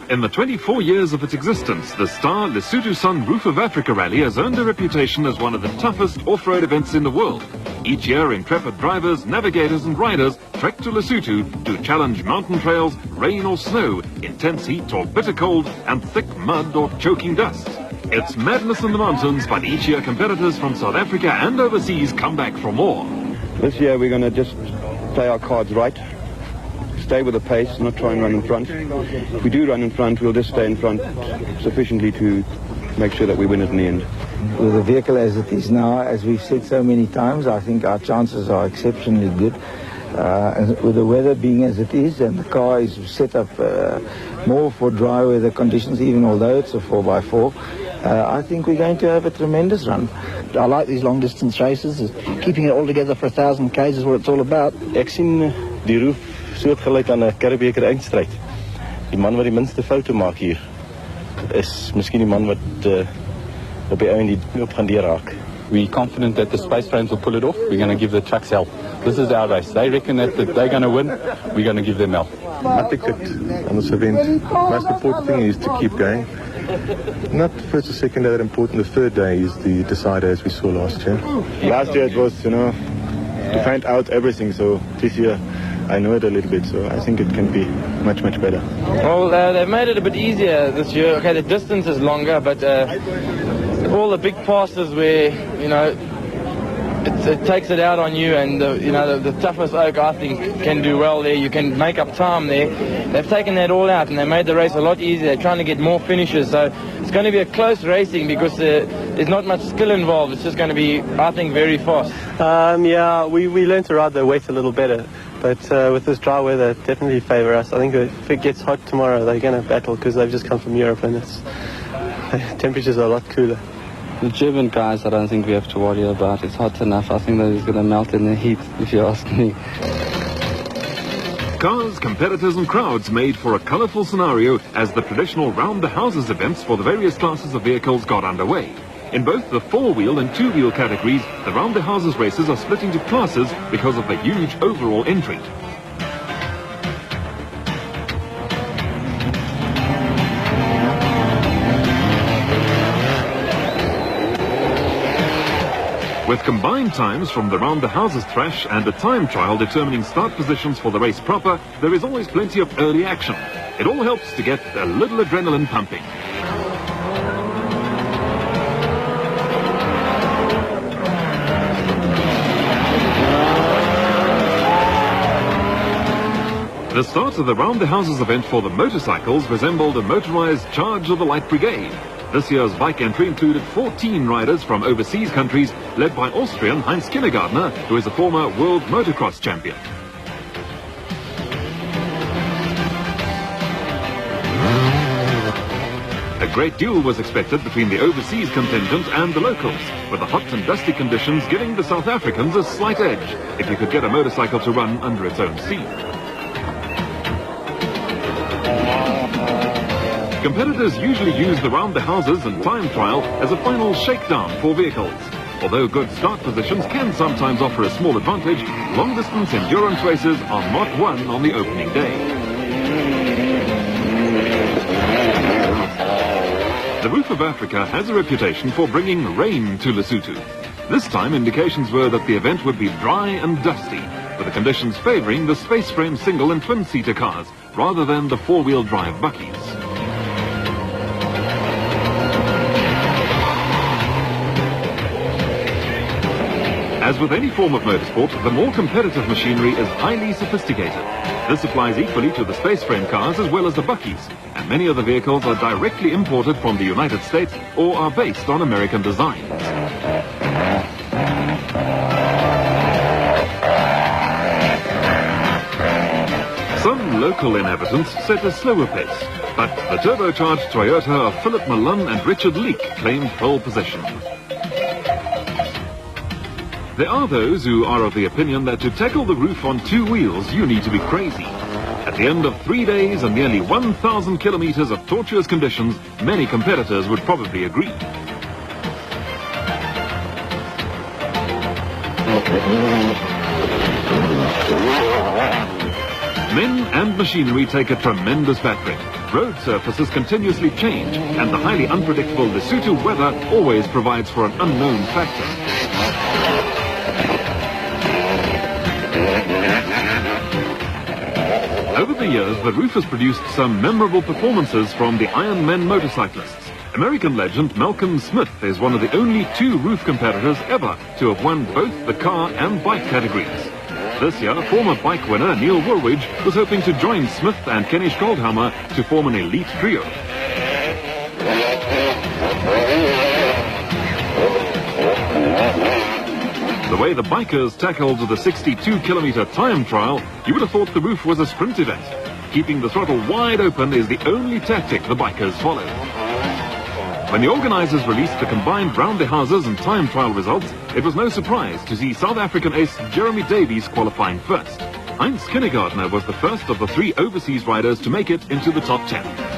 In the 24 years of its existence, the Star Lesotho Sun Roof of Africa Rally has earned a reputation as one of the toughest off-road events in the world. Each year, intrepid drivers, navigators and riders trek to Lesotho to challenge mountain trails, rain or snow, intense heat or bitter cold, and thick mud or choking dust. It's madness in the mountains, but each year competitors from South Africa and overseas come back for more. This year we're going to just play our cards right. Stay with the pace, not try and run in front. If we do run in front, we'll just stay in front sufficiently to make sure that we win it in the end. With the vehicle as it is now, as we've said so many times, I think our chances are exceptionally good. And with the weather being as it is, and the car is set up more for dry weather conditions, even although it's a 4x4, I think we're going to have a tremendous run. I like these long distance races. Keeping it all together for 1,000 k's is what it's all about. Ek sien die roof soort gelyk aan 'n Karibeker eindstryd. Die man wat die minste foute maak hier is miskien die man wat op die ou en die knoop gaan deurraak. We're confident that the space frames will pull it off. We're going to give the trucks hell. This is our race. They reckon that they're going to win. We're going to give them hell. My ticket on this event, most important thing is to keep going. Not the first or second day that important. The third day is the decider, as we saw last year. Last year it was, to find out everything, so this year I know it a little bit, so I think it can be much, much better. Well, they've made it a bit easier this year. Okay, the distance is longer, but all the big passes where, it takes it out on you, and the toughest oak, I think, can do well there. You can make up time there. They've taken that all out, and they made the race a lot easier. They're trying to get more finishes, so it's going to be a close racing because there's not much skill involved. It's just going to be, I think, very fast. Yeah, we learned to ride the wet a little better, but with this dry weather, it definitely favour us. I think if it gets hot tomorrow, they're going to battle because they've just come from Europe and temperatures are a lot cooler. The German guys, I don't think we have to worry about. It's hot enough. I think that he's going to melt in the heat, if you ask me. Cars, competitors and crowds made for a colourful scenario as the traditional round-the-houses events for the various classes of vehicles got underway. In both the four-wheel and two-wheel categories, the round-the-houses races are split into classes because of the huge overall entry. With combined times from the round-the-houses thrash and a time trial determining start positions for the race proper, there is always plenty of early action. It all helps to get a little adrenaline pumping. The start of the round-the-houses event for the motorcycles resembled a motorized charge of the Light Brigade. This year's bike entry included 14 riders from overseas countries, led by Austrian Heinz Kindergartner, who is a former world motocross champion. A great duel was expected between the overseas contingent and the locals, with the hot and dusty conditions giving the South Africans a slight edge, if you could get a motorcycle to run under its own steam. Competitors usually use the round-the-houses and time trial as a final shakedown for vehicles. Although good start positions can sometimes offer a small advantage, long-distance endurance races are not won on the opening day. The Roof of Africa has a reputation for bringing rain to Lesotho. This time indications were that the event would be dry and dusty, with the conditions favouring the space frame single and twin-seater cars, rather than the four-wheel drive buckies. As with any form of motorsport, the more competitive machinery is highly sophisticated. This applies equally to the space frame cars as well as the buckies, and many of the vehicles are directly imported from the United States or are based on American designs. Some local inhabitants set a slower pace, but the turbocharged Toyota of Philip Malone and Richard Leake claimed pole position. There are those who are of the opinion that to tackle the roof on two wheels, you need to be crazy. At the end of 3 days and nearly 1,000 kilometers of tortuous conditions, many competitors would probably agree. Men and machinery take a tremendous battering. Road surfaces continuously change, and the highly unpredictable Lesotho weather always provides for an unknown factor. Over the years, the roof has produced some memorable performances from the Ironman motorcyclists. American legend Malcolm Smith is one of the only 2 roof competitors ever to have won both the car and bike categories. This year, former bike winner Neil Woolwich was hoping to join Smith and Kenny Skoldhammer to form an elite trio. The way the bikers tackled the 62-kilometer time trial, you would have thought the roof was a sprint event. Keeping the throttle wide open is the only tactic the bikers followed. When the organizers released the combined round the houses and time trial results, it was no surprise to see South African ace Jeremy Davies qualifying first. Heinz Kindergartner was the first of the 3 overseas riders to make it into the top 10.